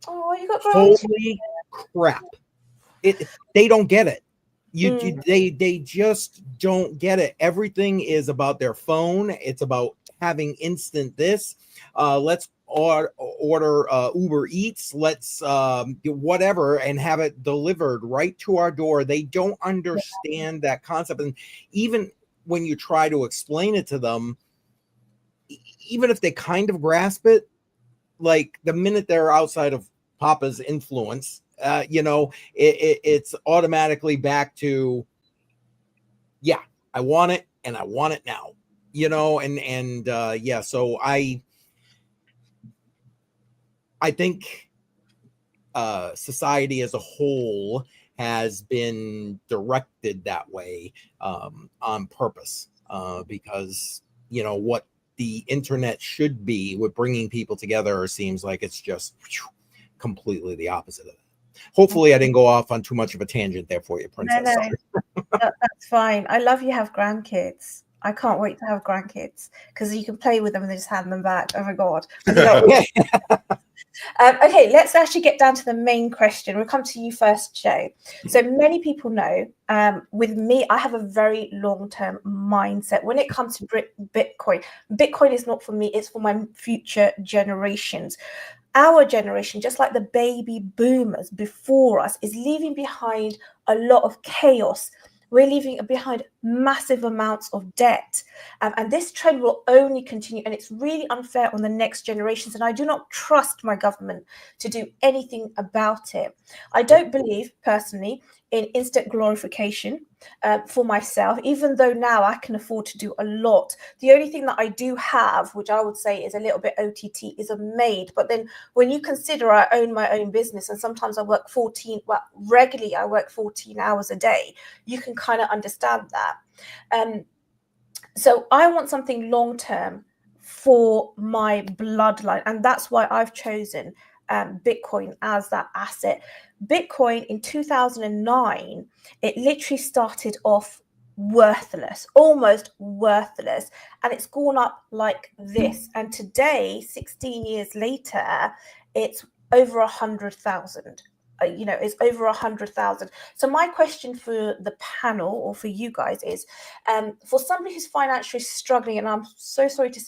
oh, you got grandchildren. Holy crap! They don't get it. They just don't get it. Everything is about their phone. It's about having instant this. Let's order Uber Eats. Let's whatever and have it delivered right to our door. They don't understand that concept. And even when you try to explain it to them, even if they kind of grasp it, like the minute they're outside of Papa's influence, it's automatically back to, yeah, I want it and I want it now, yeah. So I think society as a whole has been directed that way on purpose because, what the internet should be with bringing people together seems like it's just completely the opposite of it. Hopefully I didn't go off on too much of a tangent there for you, Princess. No. That's fine. I love you have grandkids. I can't wait to have grandkids because you can play with them and then just hand them back. Oh my God. Okay, let's actually get down to the main question. We'll come to you first, Joe. So many people know with me, I have a very long-term mindset when it comes to Bitcoin. Bitcoin is not for me, it's for my future generations. Our generation, just like the baby boomers before us, is leaving behind a lot of chaos. We're leaving behind massive amounts of debt. And this trend will only continue. And it's really unfair on the next generations. And I do not trust my government to do anything about it. I don't believe, personally, in instant glorification for myself, even though now I can afford to do a lot. The only thing that I do have, which I would say is a little bit OTT, is a maid. But then when you consider I own my own business and sometimes I work regularly I work 14 hours a day, you can kind of understand that. So I want something long-term for my bloodline. And that's why I've chosen Bitcoin as that asset. Bitcoin in 2009, it literally started off worthless, almost worthless. And it's gone up like this. And today, 16 years later, it's over 100,000. It's over 100,000. So my question for the panel or for you guys is, for somebody who's financially struggling, and I'm so sorry to,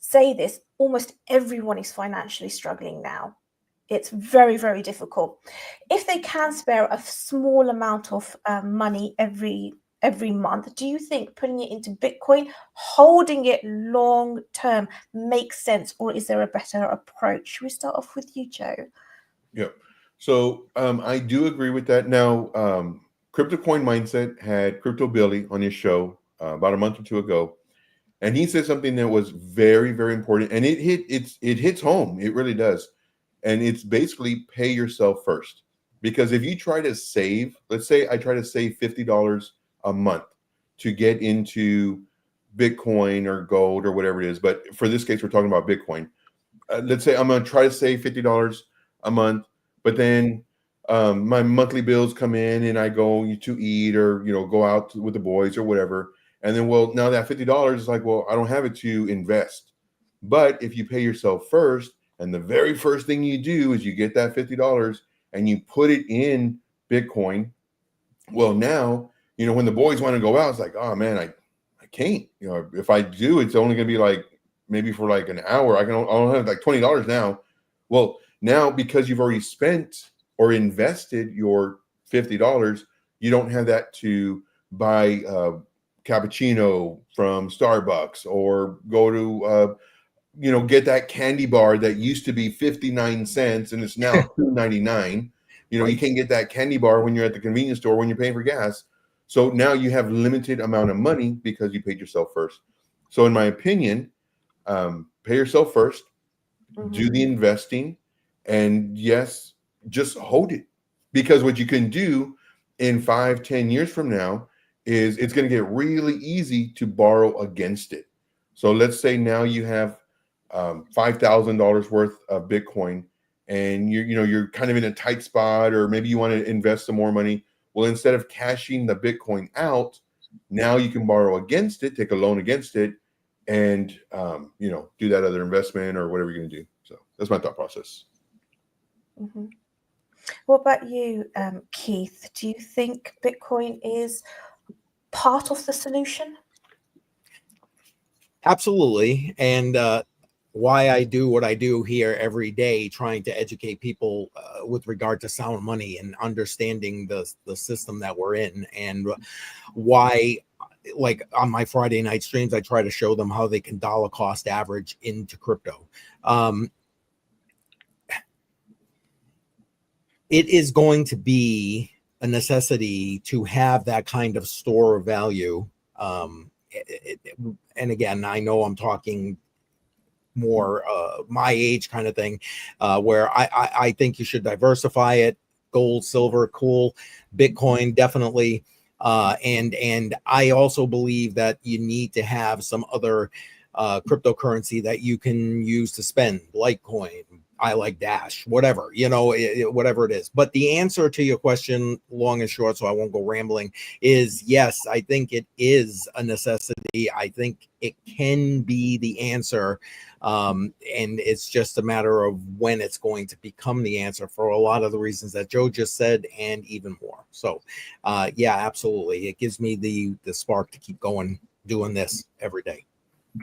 say this, almost everyone is financially struggling now. It's very, very difficult. If they can spare a small amount of money every month, do you think putting it into Bitcoin, holding it long term, makes sense, or is there a better approach? Should we start off with you, Joe? Yeah. So I do agree with that. Now, Crypto Coin Mindset had Crypto Billy on his show about a month or two ago, and he said something that was very, very important, and it hits home. It really does, and it's basically pay yourself first. Because if you try to save, let's say I try to save $50 a month to get into Bitcoin or gold or whatever it is, but for this case, we're talking about Bitcoin. Let's say I'm going to try to save $50 a month, but then my monthly bills come in and I go to eat or go out with the boys or whatever, and then now that $50 is like, well, I don't have it to invest. But if you pay yourself first, and the very first thing you do is you get that $50 and you put it in Bitcoin, well, now when the boys want to go out, it's like, oh man, I can't. If I do, it's only going to be like maybe for like an hour. I don't have like $20 now. Well, now because you've already spent or invested your $50, you don't have that to buy cappuccino from Starbucks or go to get that candy bar that used to be 59 cents and it's now $2.99. You can't get that candy bar when you're at the convenience store when you're paying for gas. So now you have limited amount of money because you paid yourself first. So in my opinion, pay yourself first, do the investing, and yes, just hold it. Because what you can do in 5-10 years from now is it's going to get really easy to borrow against it. So let's say now you have $5,000 worth of Bitcoin, and you're kind of in a tight spot, or maybe you want to invest some more money. Well, instead of cashing the Bitcoin out, now you can borrow against it, take a loan against it, and do that other investment or whatever you're going to do. So that's my thought process. Mm-hmm. What about you, Keith? Do you think Bitcoin is part of the solution? Absolutely. And why I do what I do here every day, trying to educate people with regard to sound money and understanding the system that we're in, and why, like on my Friday night streams, I try to show them how they can dollar cost average into crypto. It is going to be a necessity to have that kind of store of value. And again, I know I'm talking more my age kind of thing, where I think you should diversify it. Gold, silver, cool. Bitcoin, definitely. And I also believe that you need to have some other cryptocurrency that you can use to spend, Litecoin, I like Dash, whatever, whatever it is. But the answer to your question, long and short, so I won't go rambling, is yes, I think it is a necessity. I think it can be the answer. And it's just a matter of when it's going to become the answer for a lot of the reasons that Joe just said, and even more. So yeah, absolutely. It gives me the spark to keep going, doing this every day.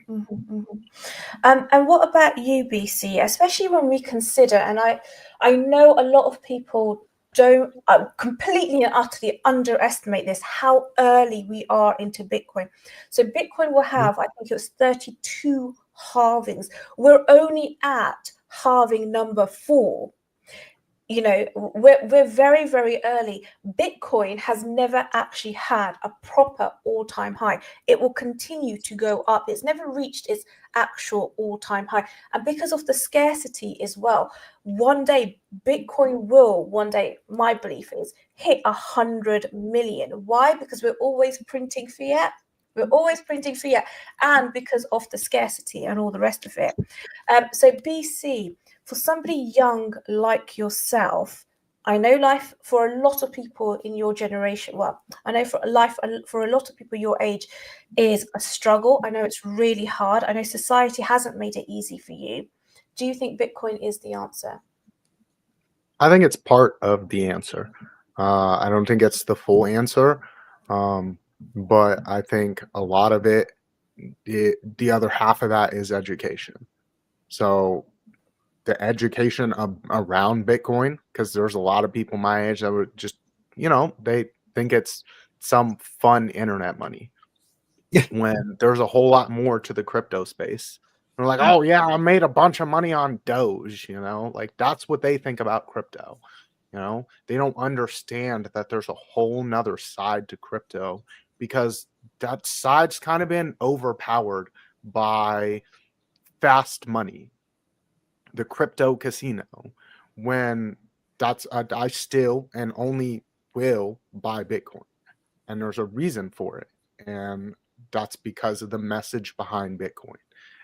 Mm-hmm, mm-hmm. And what about you, BC? Especially when we consider, and I know a lot of people don't completely and utterly underestimate this, how early we are into Bitcoin. So Bitcoin will have, I think it was 32 halvings. We're only at halving number 4. We're very, very early. Bitcoin has never actually had a proper all-time high. It will continue to go up. It's never reached its actual all-time high. And because of the scarcity as well, one day Bitcoin will, my belief is, hit 100 million. Why? Because we're always printing fiat. We're always printing fiat, and because of the scarcity and all the rest of it. So BC, for somebody young like yourself, I know life for a lot of people in your generation, well, I know for a lot of people your age is a struggle. I know it's really hard. I know society hasn't made it easy for you. Do you think Bitcoin is the answer? I think it's part of the answer. I don't think it's the full answer, but I think a lot of it, the other half of that is education. So the education around Bitcoin, because there's a lot of people my age that would just, they think it's some fun internet money. Yeah. When there's a whole lot more to the crypto space. They're like, oh yeah, I made a bunch of money on Doge, like that's what they think about crypto. They don't understand that there's a whole nother side to crypto, because that side's kind of been overpowered by fast money, the crypto casino, when I still and only will buy Bitcoin. And there's a reason for it. And that's because of the message behind Bitcoin.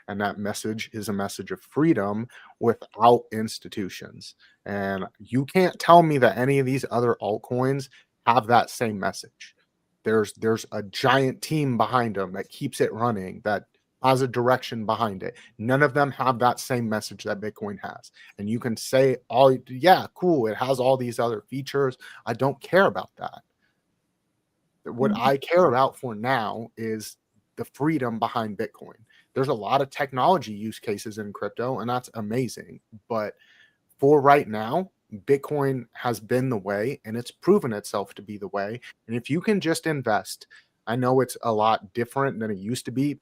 And that message is a message of freedom without institutions. And you can't tell me that any of these other altcoins have that same message. There's a giant team behind them that keeps it running, that has a direction behind it. None of them have that same message that Bitcoin has. And you can say, yeah, cool, it has all these other features. I don't care about that. What I care about for now is the freedom behind Bitcoin. There's a lot of technology use cases in crypto, and that's amazing. But for right now, Bitcoin has been the way, and it's proven itself to be the way. And if you can just invest, I know it's a lot different than it used to be.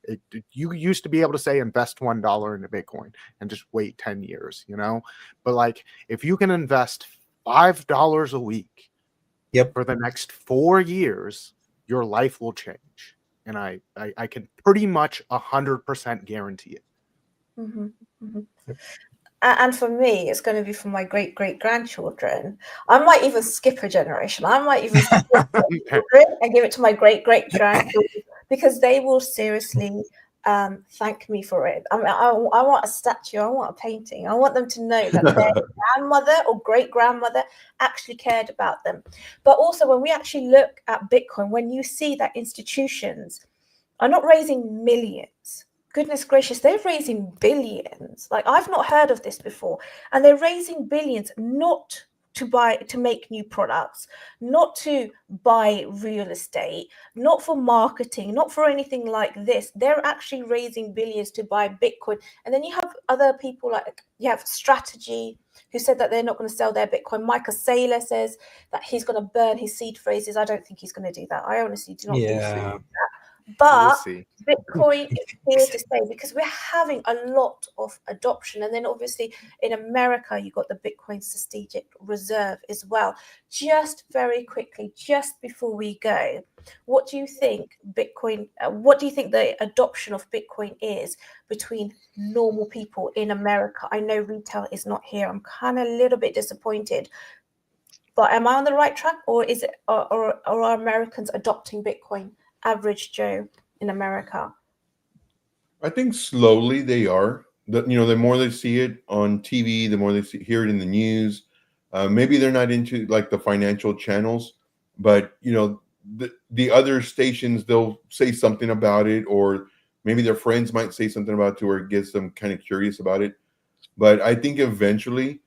You used to be able to say invest $1 into Bitcoin and just wait 10 years, But like, if you can invest $5 a week, for the next 4 years, your life will change. And I can pretty much 100% guarantee it. Mm-hmm. Mm-hmm. And for me, it's going to be for my great-great-grandchildren. I might even skip a generation. I might even skip and give it to my great-great-grandchildren, because they will seriously thank me for it. I mean, I want a statue. I want a painting. I want them to know that their grandmother or great-grandmother actually cared about them. But also, when we actually look at Bitcoin, when you see that institutions are not raising millions, goodness gracious, they're raising billions. Like, I've not heard of this before. And they're raising billions not to make new products, not to buy real estate, not for marketing, not for anything like this. They're actually raising billions to buy Bitcoin. And then you have other people, like you have Strategy, who said that they're not going to sell their Bitcoin. Michael Saylor says that he's going to burn his seed phrases. I don't think he's going to do that. I honestly do not think that. But Bitcoin is here to stay, because we're having a lot of adoption. And then obviously in America, you've got the Bitcoin Strategic Reserve as well. Just very quickly, just before we go, what do you think Bitcoin, what do you think the adoption of Bitcoin is between normal people in America? I know retail is not here. I'm kind of a little bit disappointed. But am I on the right track, or is it, or are Americans adopting Bitcoin? Average Joe in America? I think slowly they are. The more they see it on TV, the more they hear it in the news. Maybe they're not into like the financial channels, but the other stations, they'll say something about it, or maybe their friends might say something about it to where it gets them kind of curious about it. But I think eventually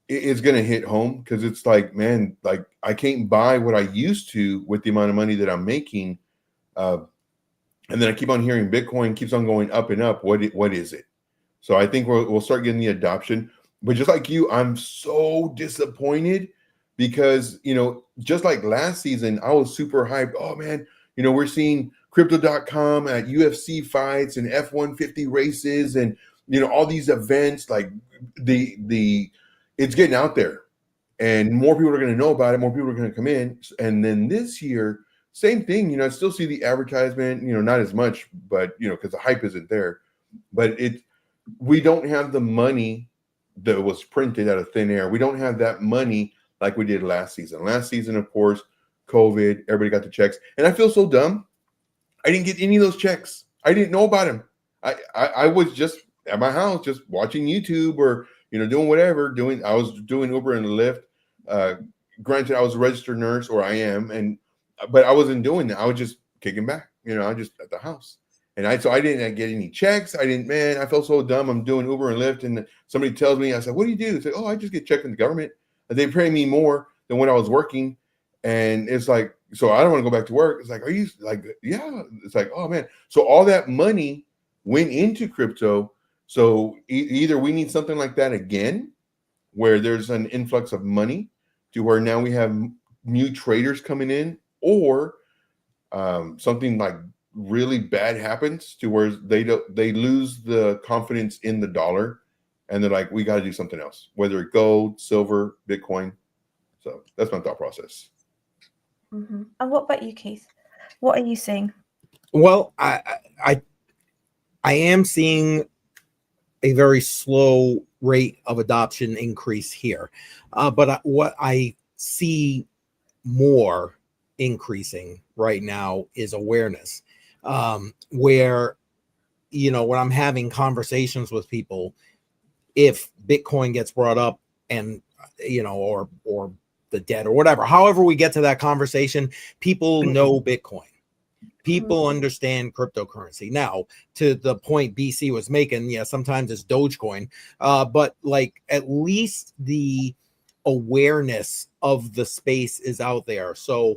it's going to hit home, because it's like, man, like I can't buy what I used to with the amount of money that I'm making. And then I keep on hearing Bitcoin keeps on going up and up. What is it? So I think we'll start getting the adoption. But just like you, I'm so disappointed, because, just like last season, I was super hyped. Oh, man, we're seeing crypto.com at UFC fights and F-150 races and, all these events. Like it's getting out there, and more people are going to know about it. More people are going to come in. And then this year, same thing, I still see the advertisement, not as much, but, because the hype isn't there. But we don't have the money that was printed out of thin air. We don't have that money like we did last season. Last season, of course, COVID, everybody got the checks. And I feel so dumb. I didn't get any of those checks. I didn't know about them. I was just at my house, just watching YouTube or, doing whatever. I was doing Uber and Lyft, granted, I was a registered nurse, or I am, but I wasn't doing that. I was just kicking back, I just at the house. And I didn't get any checks. I felt so dumb. I'm doing Uber and Lyft, and somebody tells me, I said, what do you do? It's like, oh, I just get checked from the government. And they pay me more than when I was working. And it's like, so I don't want to go back to work. It's like, are you like, yeah. It's like, oh man. So all that money went into crypto. So either we need something like that again, where there's an influx of money to where now we have new traders coming in, or something like really bad happens to where they lose the confidence in the dollar, and they're like, we got to do something else, whether it gold, silver, Bitcoin. So that's my thought process. Mm-hmm. And what about you, Keith? What are you seeing? Well, I am seeing a very slow rate of adoption increase here, but what I see more increasing right now is awareness, where when I'm having conversations with people, if Bitcoin gets brought up, and or the debt or whatever, however we get to that conversation, people know Bitcoin. People understand cryptocurrency. Now, to the point BC was making, yeah, sometimes it's Dogecoin, but like at least the awareness of the space is out there. So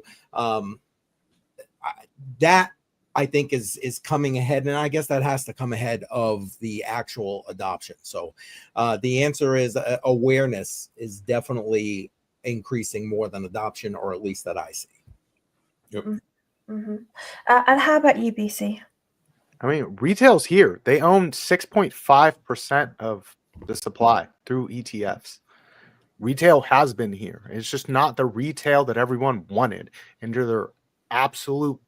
that I think is coming ahead, and I guess that has to come ahead of the actual adoption. So the answer is awareness is definitely increasing more than adoption, or at least that I see. Yep. Mm-hmm. And how about you, BC? I mean, retail's here. They own 6.5% of the supply through ETFs. Retail has been here. It's just not the retail that everyone wanted into their absolute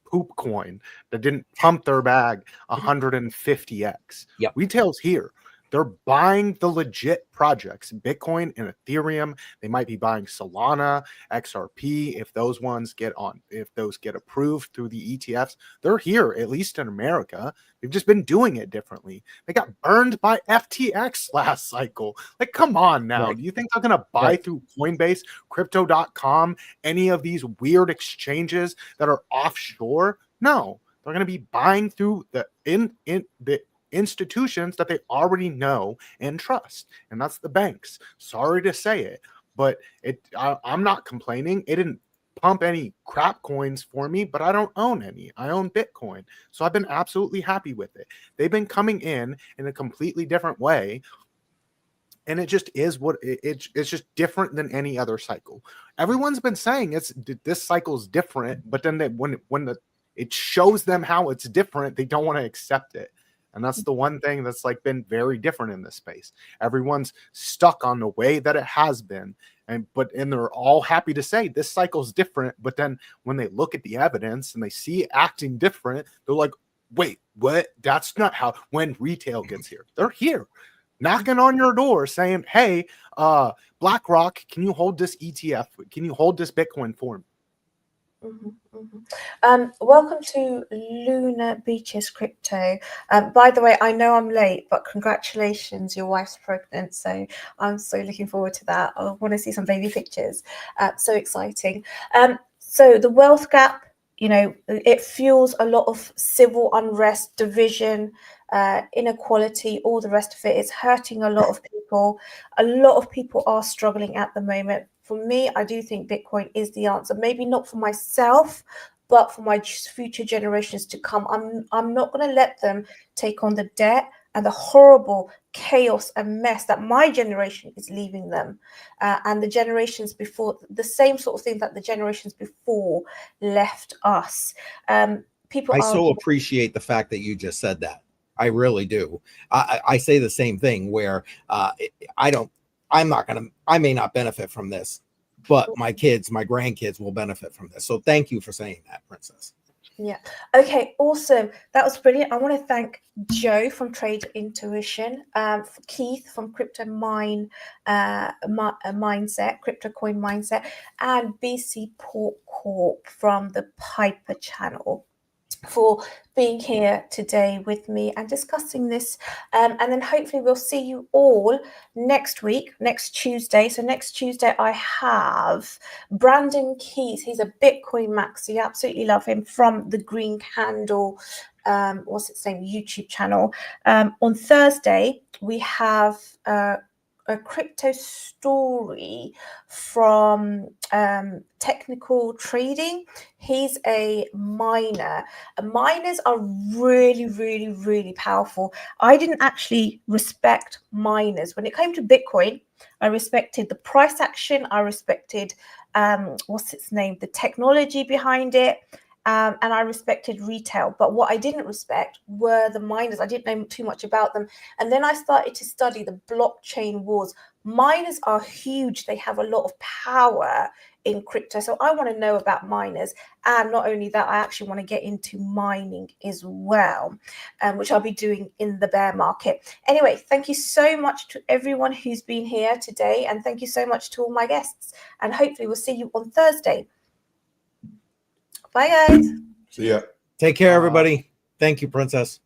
poop coin that didn't pump their bag 150x. Yep. Retail's here. They're buying the legit projects, Bitcoin and Ethereum. They might be buying Solana, XRP, if those get approved through the ETFs. They're here, at least in America. They've just been doing it differently. They got burned by FTX last cycle. Like, come on now. Right. Do you think they're going to buy Right. through Coinbase, Crypto.com, any of these weird exchanges that are offshore? No, they're going to be buying through the institutions that they already know and trust, and that's the banks. Sorry to say it, but I'm not complaining. It didn't pump any crap coins for me, but I don't own any. I own Bitcoin, so I've been absolutely happy with it. They've been coming in a completely different way, and it just is what it's just different than any other cycle. Everyone's been saying this cycle's different, but then when it shows them how it's different, they don't want to accept it. And that's the one thing that's like been very different in this space. Everyone's stuck on the way that it has been. And they're all happy to say this cycle's different. But then when they look at the evidence and they see it acting different, they're like, wait, what? That's not how, when retail gets here. They're here knocking on your door saying, hey, BlackRock, can you hold this ETF? Can you hold this Bitcoin for me? Mm-hmm, mm-hmm. Welcome to Luna Beaches Crypto. By the way, I know I'm late, but congratulations, your wife's pregnant, so I'm so looking forward to that. I want to see some baby pictures. So exciting. So the wealth gap, it fuels a lot of civil unrest, division, inequality, all the rest of it. It's hurting a lot of people. A lot of people are struggling at the moment. For me, I do think Bitcoin is the answer. Maybe not for myself, but for my future generations to come. I'm not going to let them take on the debt and the horrible chaos and mess that my generation is leaving them, and the generations before, the same sort of thing that the generations before left us. People I are so appreciate the fact that you just said that. I really do. I say the same thing where I may not benefit from this, but my kids, my grandkids will benefit from this. So thank you for saying that, Princess. Yeah. Okay. Awesome. That was brilliant. I want to thank Joe from Trade Intuition, Keith from Crypto Mindset, Crypto Coin Mindset, and BC Port Corp from the Piper channel. for being here today with me and discussing this. And then hopefully we'll see you all next week, next Tuesday. So next Tuesday I have Brandon Keys. He's a Bitcoin maxi. Absolutely love him, from the Green Candle, what's its name, YouTube channel. On Thursday we have a crypto story from Technical Trading. He's a miner. Miners are really, really, really powerful. I didn't actually respect miners. When it came to Bitcoin, I respected the price action. I respected, what's its name, the technology behind it. And I respected retail. But what I didn't respect were the miners. I didn't know too much about them. And then I started to study the blockchain wars. Miners are huge. They have a lot of power in crypto. So I want to know about miners. And not only that, I actually want to get into mining as well, which I'll be doing in the bear market. Anyway, thank you so much to everyone who's been here today. And thank you so much to all my guests. And hopefully we'll see you on Thursday. Bye, guys. See ya. Take care, everybody. Thank you, Princess.